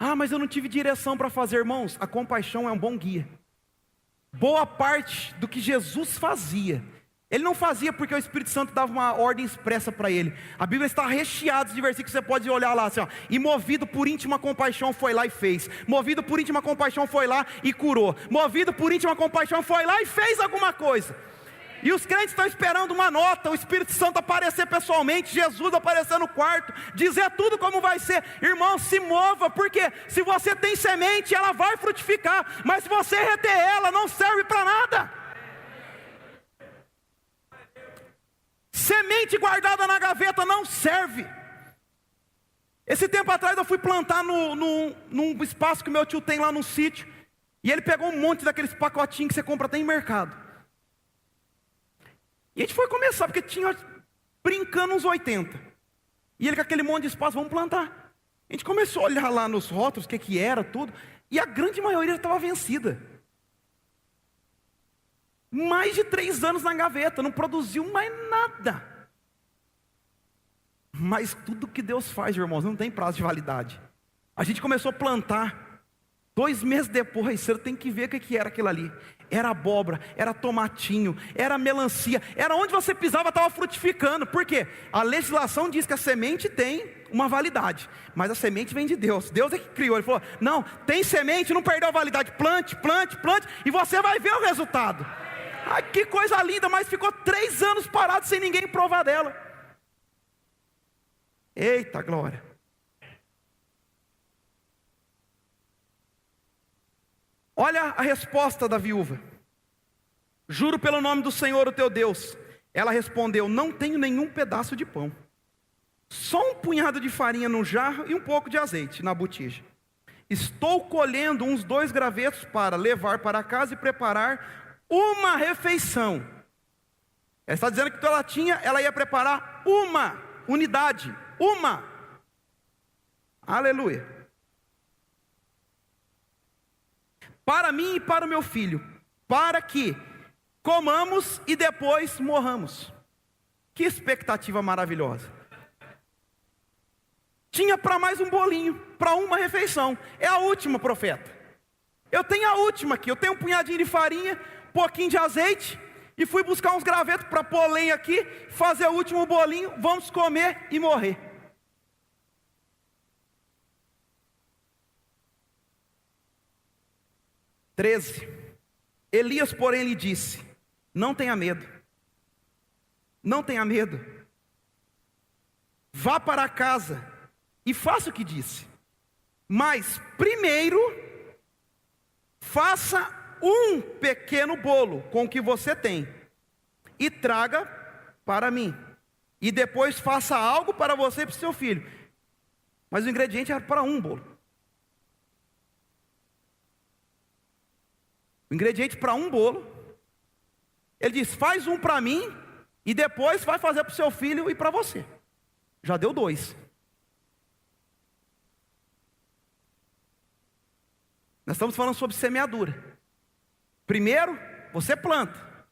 Ah, mas eu não tive direção para fazer, irmãos. A compaixão é um bom guia. Boa parte do que Jesus fazia, ele não fazia porque o Espírito Santo dava uma ordem expressa para ele. A Bíblia está recheada de versículos, você pode olhar lá assim, ó, e movido por íntima compaixão foi lá e fez. Movido por íntima compaixão foi lá e curou. Movido por íntima compaixão foi lá e fez alguma coisa. E os crentes estão esperando uma nota, o Espírito Santo aparecer pessoalmente, Jesus aparecer no quarto, dizer tudo como vai ser. Irmão, se mova, porque se você tem semente, ela vai frutificar, mas se você reter ela, não serve para nada. Semente guardada na gaveta não serve. Esse tempo atrás eu fui plantar num espaço que meu tio tem lá no sítio, e ele pegou um monte daqueles pacotinhos que você compra até em mercado. E a gente foi começar, porque tinha brincando uns 80. E ele com aquele monte de espaço, vamos plantar. A gente começou a olhar lá nos rótulos, o que era, tudo, e a grande maioria estava vencida. Mais de 3 anos na gaveta, não produziu mais nada. Mas tudo que Deus faz, irmãos, não tem prazo de validade. A gente começou a plantar, 2 meses depois, você tem que ver o que era aquilo ali. Era abóbora, era tomatinho, era melancia, era onde você pisava estava frutificando. Por quê? A legislação diz que a semente tem uma validade, mas a semente vem de Deus. Deus é que criou. Ele falou: não, tem semente, não perdeu a validade. Plante, plante, plante, e você vai ver o resultado. Ai, que coisa linda, mas ficou 3 anos parado sem ninguém provar dela. Eita glória. Olha a resposta da viúva: juro pelo nome do Senhor, o teu Deus. Ela respondeu: não tenho nenhum pedaço de pão, só um punhado de farinha no jarro e um pouco de azeite na botija. Estou colhendo uns 2 gravetos para levar para casa e preparar uma refeição. Ela está dizendo que ela ia preparar uma unidade, uma. Aleluia. Para mim e para o meu filho, para que comamos e depois morramos. Que expectativa maravilhosa. Tinha para mais um bolinho, para uma refeição. É a última, profeta. Eu tenho a última aqui. Eu tenho um punhadinho de farinha, um pouquinho de azeite, e fui buscar uns gravetos para pôr lenha aqui, fazer o último bolinho, vamos comer e morrer. Elias, porém, lhe disse: não tenha medo, não tenha medo, vá para casa e faça o que disse, mas primeiro faça um pequeno bolo com o que você tem e traga para mim, e depois faça algo para você e para o seu filho. Mas o ingrediente era para um bolo. O ingrediente para um bolo. Ele diz: faz um para mim e depois vai fazer para o seu filho e para você. Já deu 2. Nós estamos falando sobre semeadura. Primeiro, você planta.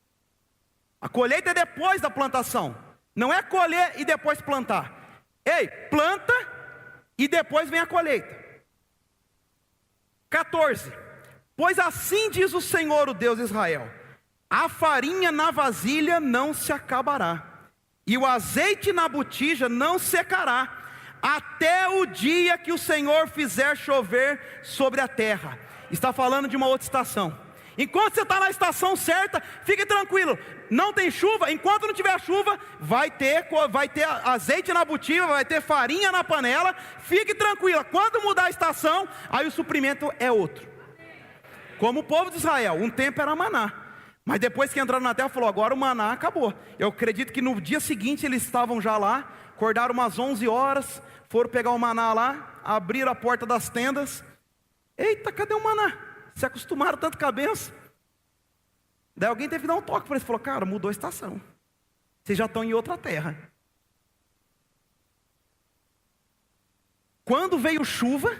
A colheita é depois da plantação. Não é colher e depois plantar. Ei, planta e depois vem a colheita. 14. Pois assim diz o Senhor, o Deus de Israel: a farinha na vasilha não se acabará, e o azeite na botija não secará, até o dia que o Senhor fizer chover sobre a terra. Está falando de uma outra estação. Enquanto você está na estação certa, fique tranquilo. Não tem chuva, enquanto não tiver chuva, vai ter azeite na botija, vai ter farinha na panela. Fique tranquila. Quando mudar a estação, aí o suprimento é outro. Como o povo de Israel, um tempo era maná, mas depois que entraram na terra, falou: agora o maná acabou. Eu acredito que no dia seguinte eles estavam já lá, acordaram umas 11 horas, foram pegar o maná lá, abriram a porta das tendas. Eita, cadê o maná? Se acostumaram tanto com a benção. Daí alguém teve que dar um toque para eles, falou: cara, mudou a estação, vocês já estão em outra terra. Quando veio chuva,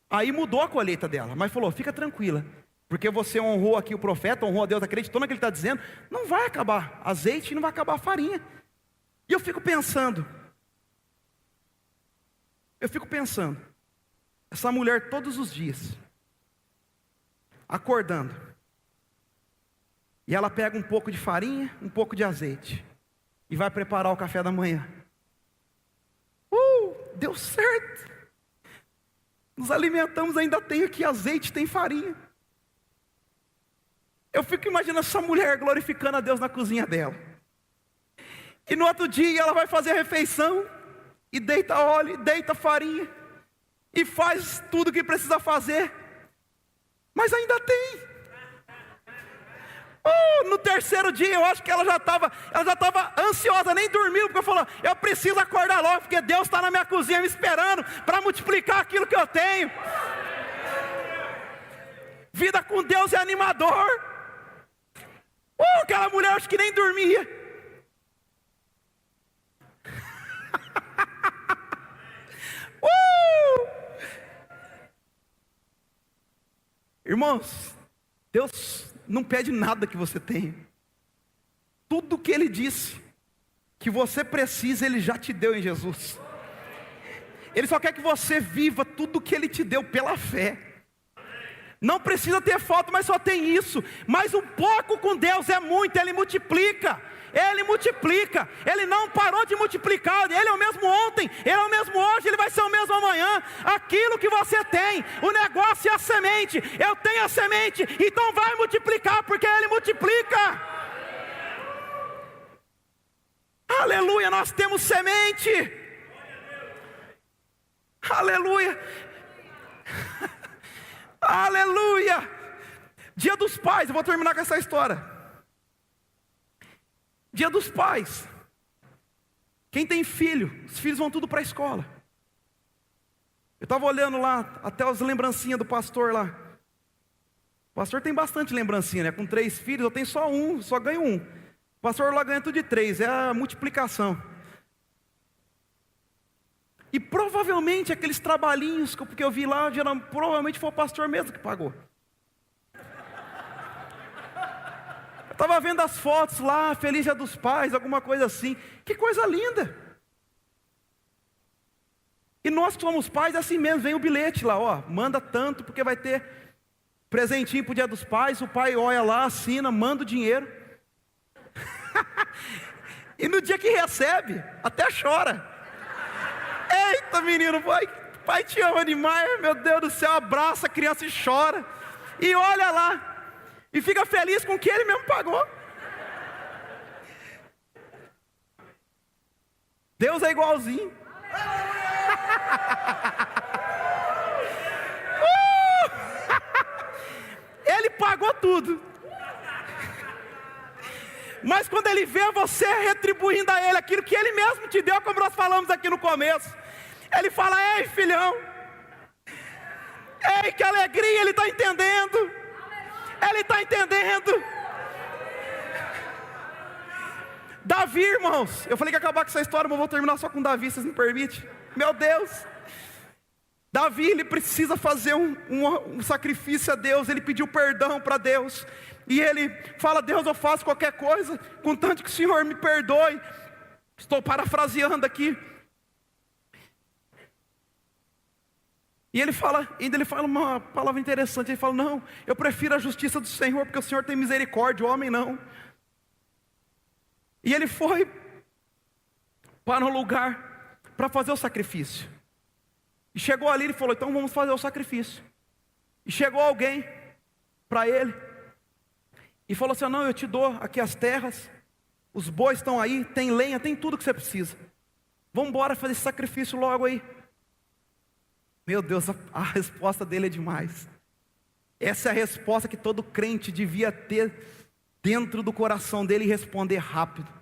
aí mudou a colheita dela, mas falou: fica tranquila, porque você honrou aqui o profeta, honrou a Deus, acreditou no que ele está dizendo, não vai acabar azeite e não vai acabar a farinha. E eu fico pensando, essa mulher todos os dias, acordando, e ela pega um pouco de farinha, um pouco de azeite, e vai preparar o café da manhã. Deu certo. Nos alimentamos, ainda tem aqui azeite, tem farinha. Eu fico imaginando essa mulher glorificando a Deus na cozinha dela. E no outro dia ela vai fazer a refeição, e deita óleo, e deita farinha, e faz tudo o que precisa fazer. Mas ainda tem. No terceiro dia, eu acho que ela já estava ansiosa, nem dormiu, porque falou: eu preciso acordar logo, porque Deus está na minha cozinha me esperando para multiplicar aquilo que eu tenho. Vida com Deus é animador. Aquela mulher acho que nem dormia. Irmãos, Deus não pede nada que você tenha. Tudo que Ele disse que você precisa, Ele já te deu em Jesus. Ele só quer que você viva tudo que Ele te deu pela fé. Não precisa ter foto, mas só tem isso. Mas um pouco com Deus é muito, Ele multiplica. Ele multiplica, Ele não parou de multiplicar. Ele é o mesmo ontem, Ele é o mesmo hoje, Ele vai ser o mesmo amanhã. Aquilo que você tem, o negócio é a semente. Eu tenho a semente, então vai multiplicar, porque Ele multiplica. Aleluia, nós temos semente. Aleluia. Aleluia. Dia dos Pais, eu vou terminar com essa história. Dia dos Pais. Quem tem filho, os filhos vão tudo para a escola. Eu estava olhando lá, até as lembrancinhas do pastor lá. O pastor tem bastante lembrancinha, né? Com 3 filhos, eu tenho só um, só ganho um. O pastor lá ganha tudo de 3, é a multiplicação. E provavelmente aqueles trabalhinhos que eu vi lá, provavelmente foi o pastor mesmo que pagou. Eu estava vendo as fotos lá, Feliz Dia dos Pais, alguma coisa assim. Que coisa linda. E nós que somos pais, é assim mesmo, vem o bilhete lá, ó, manda tanto, porque vai ter presentinho para o Dia dos Pais. O pai olha lá, assina, manda o dinheiro. E no dia que recebe, até chora. Eita menino, pai te ama demais, meu Deus do céu, abraça a criança e chora. E olha lá. E fica feliz com o que ele mesmo pagou. Deus é igualzinho. Ele pagou tudo. Mas quando Ele vê você retribuindo a Ele aquilo que Ele mesmo te deu, como nós falamos aqui no começo, Ele fala: ei filhão, ei, que alegria. Ele está entendendo. Ele está entendendo. Davi, irmãos, eu falei que ia acabar com essa história, mas vou terminar só com Davi, vocês me permitem? Meu Deus, Davi, ele precisa fazer um sacrifício a Deus. Ele pediu perdão para Deus, e ele fala: Deus, eu faço qualquer coisa, contanto que o Senhor me perdoe. Estou parafraseando aqui. E ele fala uma palavra interessante. Ele fala: não, eu prefiro a justiça do Senhor, porque o Senhor tem misericórdia, o homem não. E ele foi para um lugar para fazer o sacrifício. E chegou ali, ele falou: então vamos fazer o sacrifício. E chegou alguém para ele e falou assim: não, eu te dou aqui as terras, os bois estão aí, tem lenha, tem tudo que você precisa. Vamos embora fazer esse sacrifício logo aí. Meu Deus, a resposta dele é demais. Essa é a resposta que todo crente devia ter dentro do coração dele e responder rápido.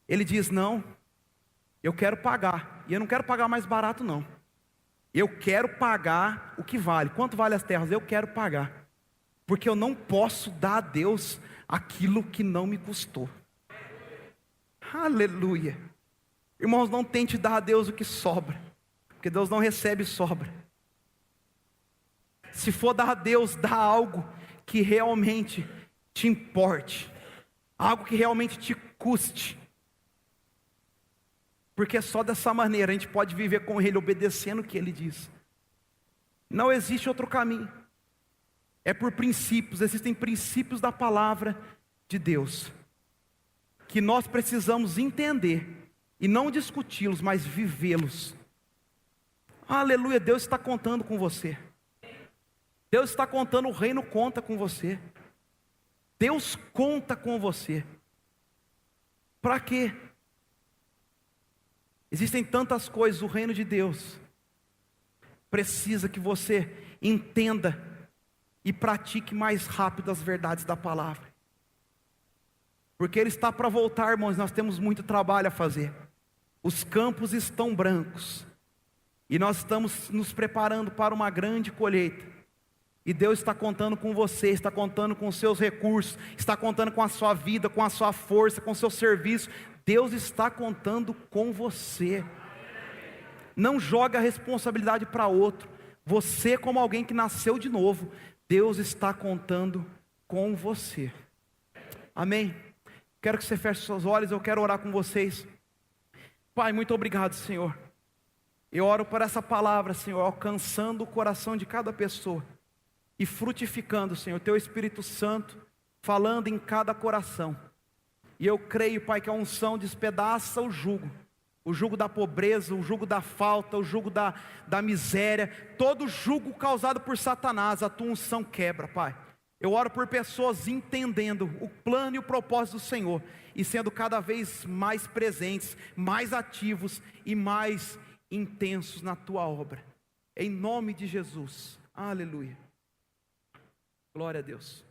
Ele diz: não, eu quero pagar. E eu não quero pagar mais barato não. Eu quero pagar o que vale. Quanto vale as terras? Eu quero pagar. Porque eu não posso dar a Deus aquilo que não me custou. Aleluia. Irmãos, não tente dar a Deus o que sobra, porque Deus não recebe sobra. Se for dar a Deus, dá algo que realmente te importe, algo que realmente te custe, porque só dessa maneira a gente pode viver com Ele, obedecendo o que Ele diz. Não existe outro caminho. É por princípios, existem princípios da palavra de Deus, que nós precisamos entender, e não discuti-los, mas vivê-los. Aleluia, Deus está contando com você. Deus está contando, o reino conta com você. Deus conta com você. Para quê? Existem tantas coisas, o reino de Deus precisa que você entenda e pratique mais rápido as verdades da palavra. Porque Ele está para voltar, irmãos, nós temos muito trabalho a fazer. Os campos estão brancos. E nós estamos nos preparando para uma grande colheita. E Deus está contando com você, está contando com os seus recursos, está contando com a sua vida, com a sua força, com o seu serviço. Deus está contando com você. Não joga a responsabilidade para outro. Você, como alguém que nasceu de novo, Deus está contando com você. Amém? Quero que você feche seus olhos, eu quero orar com vocês. Pai, muito obrigado, Senhor. Eu oro por essa palavra, Senhor, alcançando o coração de cada pessoa e frutificando, Senhor, Teu Espírito Santo, falando em cada coração. E eu creio, Pai, que a unção despedaça o jugo da pobreza, o jugo da falta, o jugo da miséria, todo jugo causado por Satanás, a Tua unção quebra, Pai. Eu oro por pessoas entendendo o plano e o propósito do Senhor e sendo cada vez mais presentes, mais ativos e mais intensos na Tua obra. Em nome de Jesus. Aleluia. Glória a Deus.